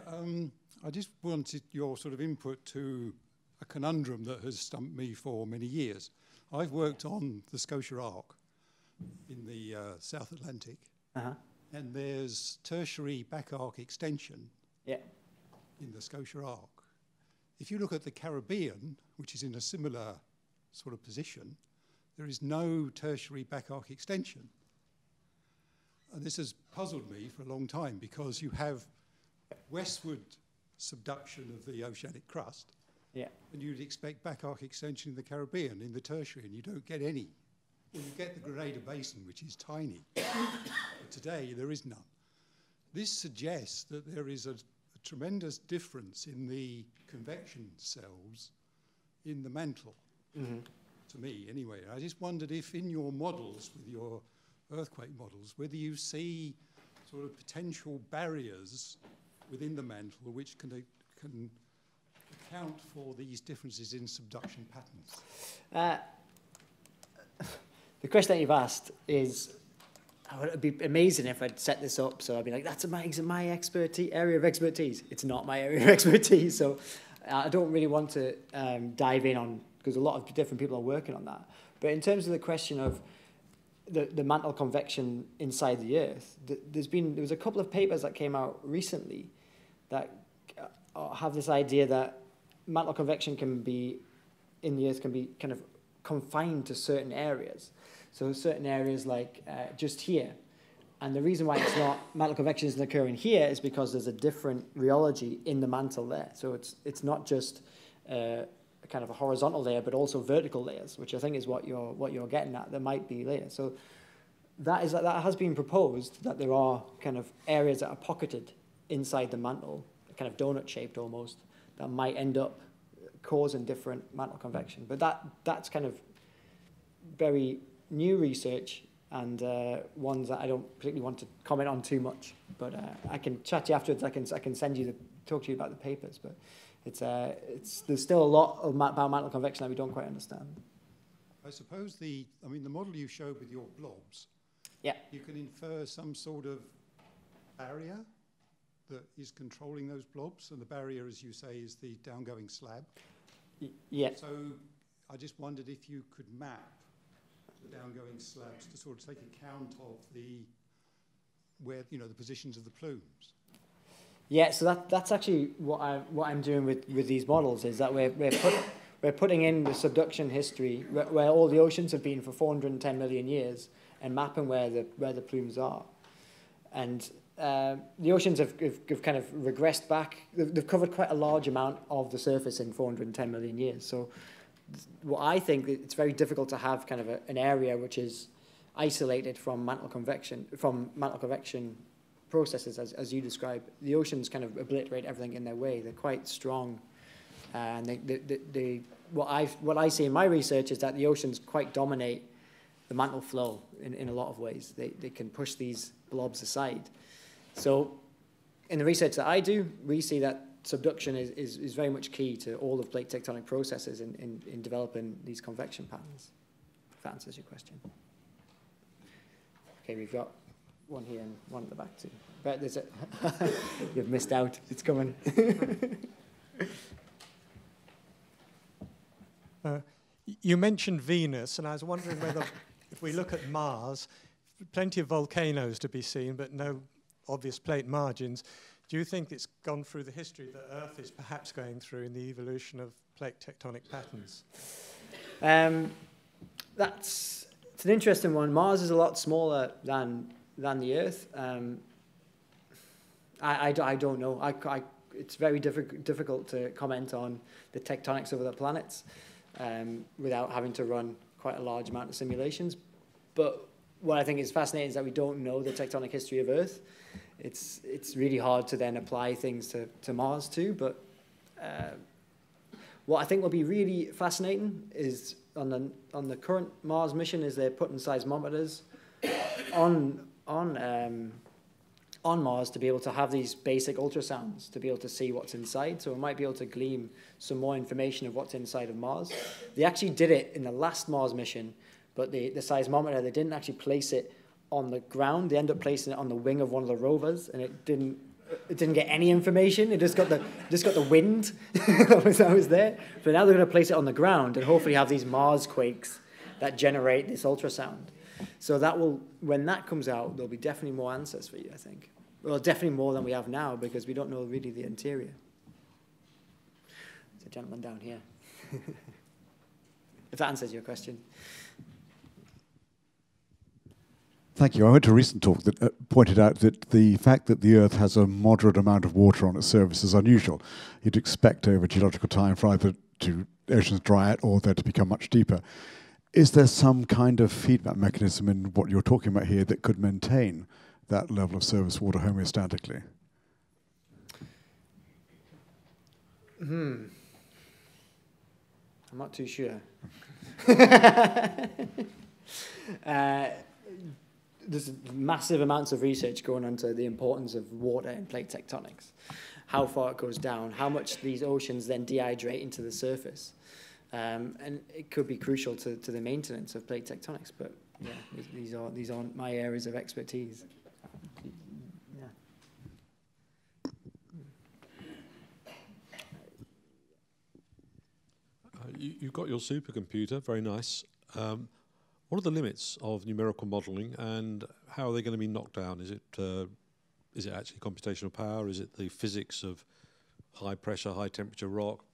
I just wanted your sort of input to a conundrum that has stumped me for many years. I've worked on the Scotia Arc in the South Atlantic, and there's tertiary back arc extension in the Scotia Arc. If you look at the Caribbean, which is in a similar sort of position, there is no tertiary back arc extension. And this has puzzled me for a long time because you have westward subduction of the oceanic crust, and you'd expect back arc extension in the Caribbean, in the tertiary, and you don't get any. Well, you get the Grenada Basin, which is tiny. But today, there is none. This suggests that there is a tremendous difference in the convection cells in the mantle, to me anyway. I just wondered if in your models, with your earthquake models, whether you see sort of potential barriers within the mantle which can account for these differences in subduction patterns. The question that you've asked is, it would be amazing if I'd set this up, so I'd be like, that's my area of expertise. It's not my area of expertise, so I don't really want to dive in on, because a lot of different people are working on that. But in terms of the question of the mantle convection inside the Earth, there was a couple of papers that came out recently that have this idea that mantle convection in the Earth can be kind of confined to certain areas. So certain areas like just here. And the reason why mantle convection isn't occurring here is because there's a different rheology in the mantle there. So it's not just kind of a horizontal layer, but also vertical layers, which I think is what you're getting at. There might be layers. So that has been proposed, that there are kind of areas that are pocketed inside the mantle, kind of donut-shaped almost, that might end up causing different mantle convection. But that's kind of very new research, and ones that I don't particularly want to comment on too much. But I can chat to you afterwards. I can talk to you about the papers. But there's still a lot about mantle convection that we don't quite understand. I suppose the model you showed with your blobs, you can infer some sort of barrier that is controlling those blobs, and the barrier, as you say, is the downgoing slab. Yeah. So I just wondered if you could map the downgoing slabs to sort of take account of the positions of the plumes. Yeah, so that's actually what I'm doing with these models, is that we're putting in the subduction history where all the oceans have been for 410 million years, and mapping where the plumes are. And the oceans have kind of regressed back. They've covered quite a large amount of the surface in 410 million years. So what I think, it's very difficult to have kind of an area which is isolated from mantle convection processes, as you described. The oceans kind of obliterate everything in their way. They're quite strong, and what I see in my research is that the oceans quite dominate the mantle flow in a lot of ways. They can push these blobs aside. So in the research that I do, we see that subduction is very much key to all of plate tectonic processes in developing these convection patterns, if that answers your question. Okay, we've got one here and one at the back too. But there's you've missed out. It's coming. You mentioned Venus, and I was wondering whether, if we look at Mars, plenty of volcanoes to be seen, but no obvious plate margins. Do you think it's gone through the history that Earth is perhaps going through in the evolution of plate tectonic patterns? It's an interesting one. Mars is a lot smaller than the Earth. I don't know. It's very difficult to comment on the tectonics of other planets without having to run quite a large amount of simulations. But what I think is fascinating is that we don't know the tectonic history of Earth. It's really hard to then apply things to Mars too. But what I think will be really fascinating is on the current Mars mission is they're putting seismometers on on Mars to be able to have these basic ultrasounds to be able to see what's inside. So we might be able to glean some more information of what's inside of Mars. They actually did it in the last Mars mission, but the seismometer, they didn't actually place it on the ground. They ended up placing it on the wing of one of the rovers, and it didn't get any information. It just got the wind that was there. But now they're going to place it on the ground and hopefully have these Mars quakes that generate this ultrasound. So that will, when that comes out, there'll be definitely more answers for you, I think. Well, definitely more than we have now, because we don't know really the interior. There's a gentleman down here. If that answers your question. Thank you. I went to a recent talk that pointed out that the fact that the Earth has a moderate amount of water on its surface is unusual. You'd expect over geological time for either to oceans dry out or there to become much deeper. Is there some kind of feedback mechanism in what you're talking about here that could maintain that level of surface water homeostatically? I'm not too sure. There's massive amounts of research going into the importance of water in plate tectonics, how far it goes down, how much these oceans then dehydrate into the surface. And it could be crucial to the maintenance of plate tectonics, but yeah, these aren't my areas of expertise. Yeah. You've got your supercomputer, very nice. What are the limits of numerical modelling, and how are they going to be knocked down? Is it actually computational power? Is it the physics of high pressure, high temperature rock?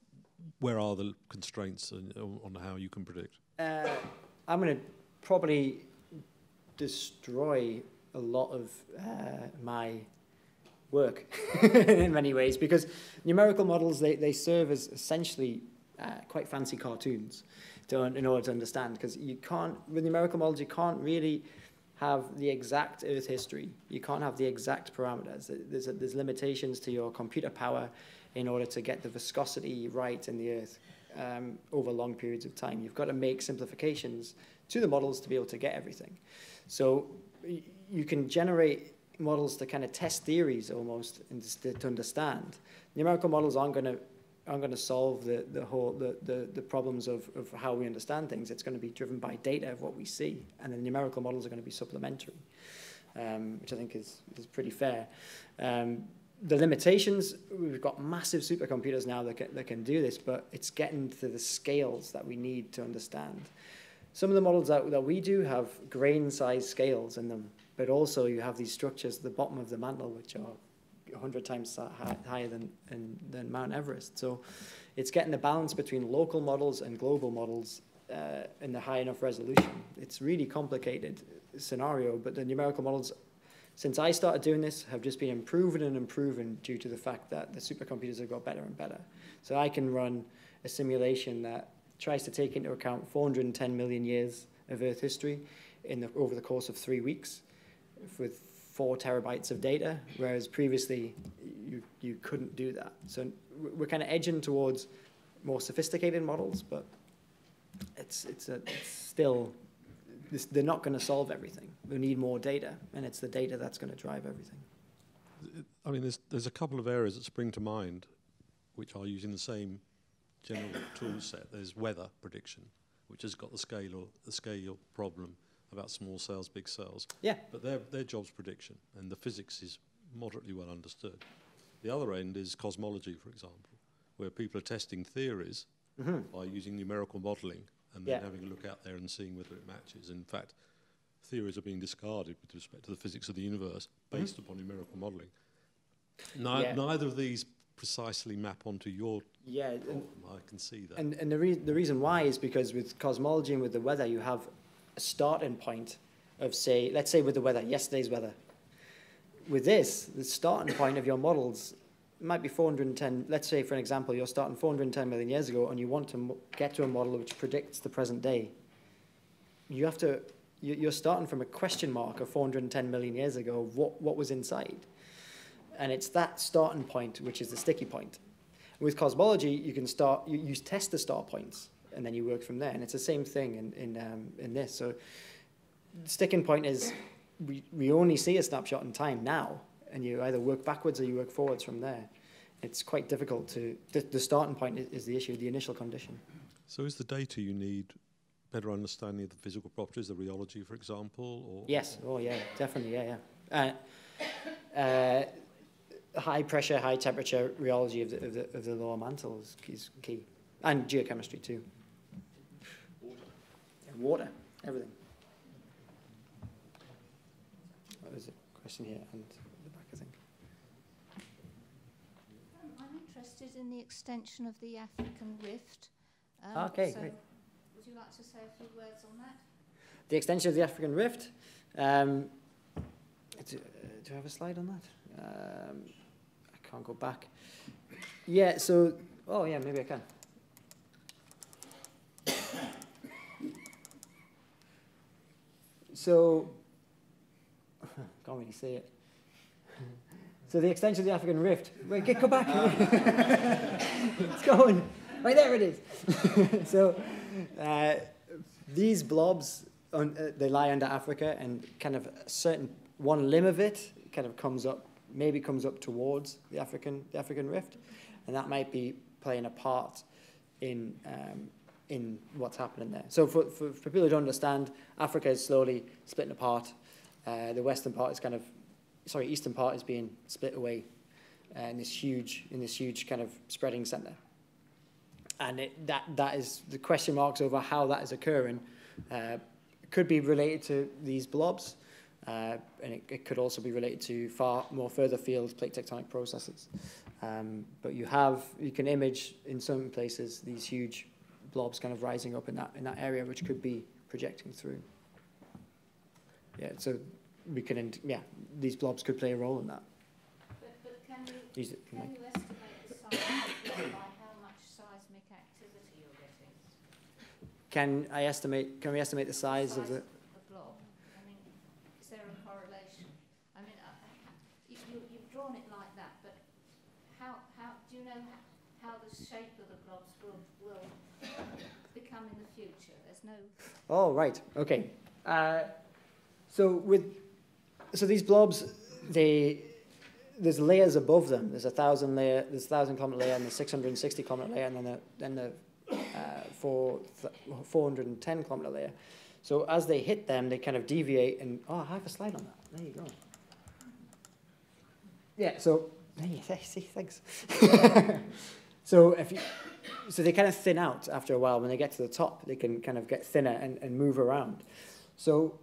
Where are the constraints on how you can predict? I'm going to probably destroy a lot of my work in many ways, because numerical models, they serve as essentially quite fancy cartoons in order to understand, because you can't, with numerical models, you can't really have the exact Earth history. You can't have the exact parameters. There's limitations to your computer power in order to get the viscosity right in the Earth over long periods of time. You've got to make simplifications to the models to be able to get everything. So you can generate models to kind of test theories almost and to understand. Numerical models aren't going to solve the problems of how we understand things. It's going to be driven by data of what we see, and the numerical models are going to be supplementary, which I think is pretty fair. The limitations, we've got massive supercomputers now that can do this, but it's getting to the scales that we need to understand. Some of the models that we do have grain-sized scales in them, but also you have these structures at the bottom of the mantle, which are 100 times higher than Mount Everest. So it's getting the balance between local models and global models in the high enough resolution. It's really complicated scenario, but the numerical models, since I started doing this, have just been improving and improving due to the fact that the supercomputers have got better and better. So I can run a simulation that tries to take into account 410 million years of Earth history over the course of 3 weeks with 4 terabytes of data, whereas previously you couldn't do that. So we're kind of edging towards more sophisticated models, but it's still, they're not going to solve everything. We need more data, and it's the data that's going to drive everything. I mean, there's a couple of areas that spring to mind which are using the same general tool set. There's weather prediction, which has got the scale problem about small cells, big cells. Yeah. But their job's prediction, and the physics is moderately well understood. The other end is cosmology, for example, where people are testing theories by using numerical modelling and then having a look out there and seeing whether it matches. In fact, theories are being discarded with respect to the physics of the universe based upon numerical modelling. Neither of these precisely map onto your problem. I can see that. And the reason why is because with cosmology and with the weather, you have a starting point of, say, let's say with the weather, yesterday's weather. With this, the starting point of your models might be 410, let's say, for an example, you're starting 410 million years ago and you want to get to a model which predicts the present day. You're starting from a question mark of 410 million years ago, what was inside? And it's that starting point which is the sticky point. With cosmology, you can you test the start points and then you work from there. And it's the same thing in this. So the sticking point is we only see a snapshot in time now. and you either work backwards or you work forwards from there. It's quite difficult to, the starting point is the issue, the initial condition. So is the data you need better understanding of the physical properties, the rheology, for example? Or Yes, oh yeah, definitely, yeah. High pressure, high temperature rheology of the lower mantle is key. And geochemistry too. Water, everything. What was the question here? And the back, I think. I'm interested in the extension of the African rift. Okay, so great. Would you like to say a few words on that? The extension of the African rift. Do I have a slide on that? I can't go back. Yeah, so, oh yeah, maybe I can. So, can't really see it. So the extension of the African rift. Wait, go back. It's going. Right there it is. So these blobs, they lie under Africa, and kind of a certain one limb of it kind of comes up, maybe comes up towards the African rift, and that might be playing a part in what's happening there. So for people who don't understand, Africa is slowly splitting apart. The western part is eastern part is being split away in this huge kind of spreading center. And that is the question marks over how that is occurring. Could be related to these blobs, and it could also be related to far more further field plate tectonic processes. But you can image in some places these huge blobs kind of rising up in that area, which could be projecting through. Yeah, so we can, these blobs could play a role in that. But can you estimate the size by how much seismic activity you're getting? Can we estimate the size of the blob? I mean, is there a correlation? I mean, you've drawn it like that, but how do you know how the shape of the blobs will become in the future? There's no. Oh, right. Okay. So these blobs, there's layers above them. There's 1,000 kilometer layer, and the 660 kilometer layer, and then the 410 kilometer layer. So as they hit them, they kind of deviate, and I have a slide on that. There you go. Yeah. So see, thanks. So they kind of thin out after a while. When they get to the top, they can kind of get thinner and move around. So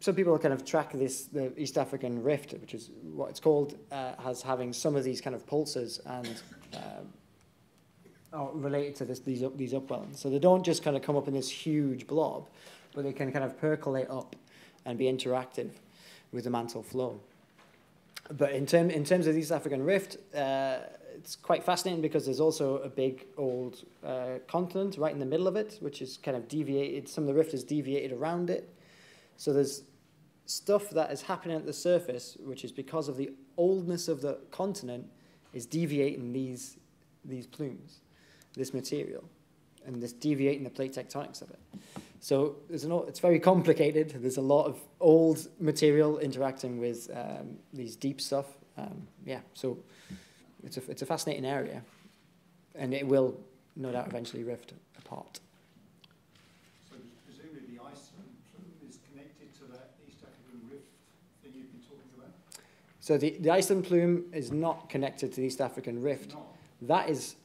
some people kind of track the East African rift, which is what it's called, as having some of these kind of pulses and are related to these upwellings. So they don't just kind of come up in this huge blob, but they can kind of percolate up and be interactive with the mantle flow. But in terms of the East African rift, it's quite fascinating because there's also a big old continent right in the middle of it, which is kind of deviated. Some of the rift is deviated around it. So there's stuff that is happening at the surface, which is because of the oldness of the continent, is deviating these plumes, this material, and this deviating the plate tectonics of it. So it's very complicated. There's a lot of old material interacting with these deep stuff. So it's a fascinating area, and it will no doubt eventually rift apart. So presumably the Iceland plume is connected to that East African rift thing you've been talking about? So the Iceland plume is not connected to the East African rift. That has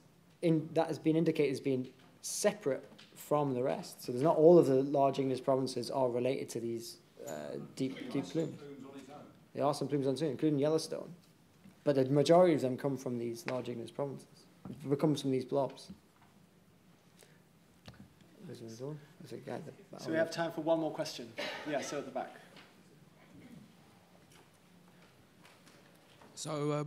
been indicated as being separate from the rest. So there's not all of the large igneous provinces are related to these deep plumes. There are some plumes on its own, including Yellowstone. But the majority of them come from these large igneous provinces. It comes from these blobs. So we have time for one more question. Yeah, so at the back. So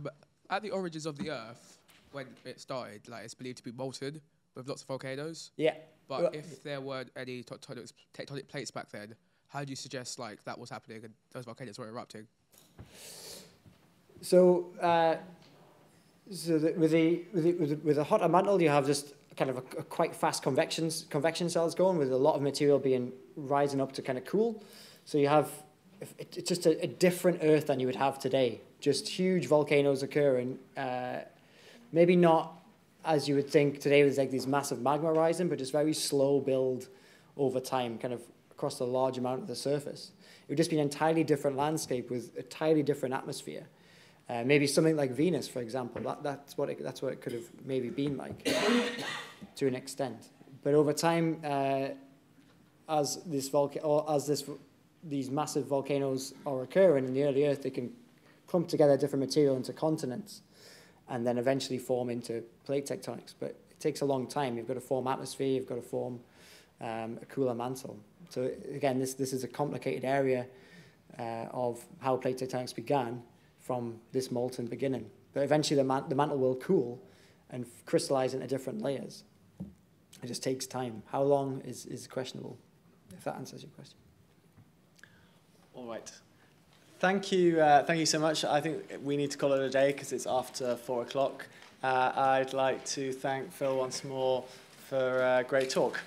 at the origins of the Earth, when it started, it's believed to be molten with lots of volcanoes. Yeah. But if there weren't any tectonic plates back then, how do you suggest that was happening and those volcanoes were erupting? So, with the hotter mantle, you have just kind of a quite fast convection cells going, with a lot of material rising up to kind of cool. So you have it's just a different Earth than you would have today. Just huge volcanoes occurring, maybe not as you would think today with like these massive magma rising, but just very slow build over time, kind of across a large amount of the surface. It would just be an entirely different landscape with a entirely different atmosphere. Maybe something like Venus, for example. That's what it could have maybe been like to an extent. But over time, as these massive volcanoes are occurring in the early Earth, they can clump together different material into continents and then eventually form into plate tectonics. But it takes a long time. You've got to form atmosphere, you've got to form a cooler mantle. So again, this is a complicated area of how plate tectonics began from this molten beginning. But eventually the mantle will cool and crystallize into different layers. It just takes time. How long is questionable, if that answers your question. All right. Thank you so much. I think we need to call it a day because it's after 4 o'clock. I'd like to thank Phil once more for a great talk.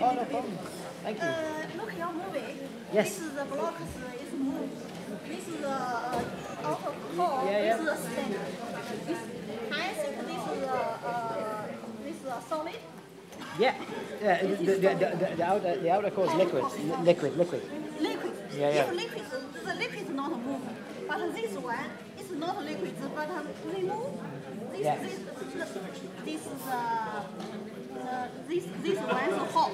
Oh, no problem. Thank you. Look at your movie. Yes. This is the blocks is moved. This is the outer core. Yeah. This is the stem. I think this is a solid. Yeah. The outer core is liquid. Liquid. Liquid. Yeah. If liquid, the liquid is not moved. But this one is not liquid, but we move. This is this one is hot.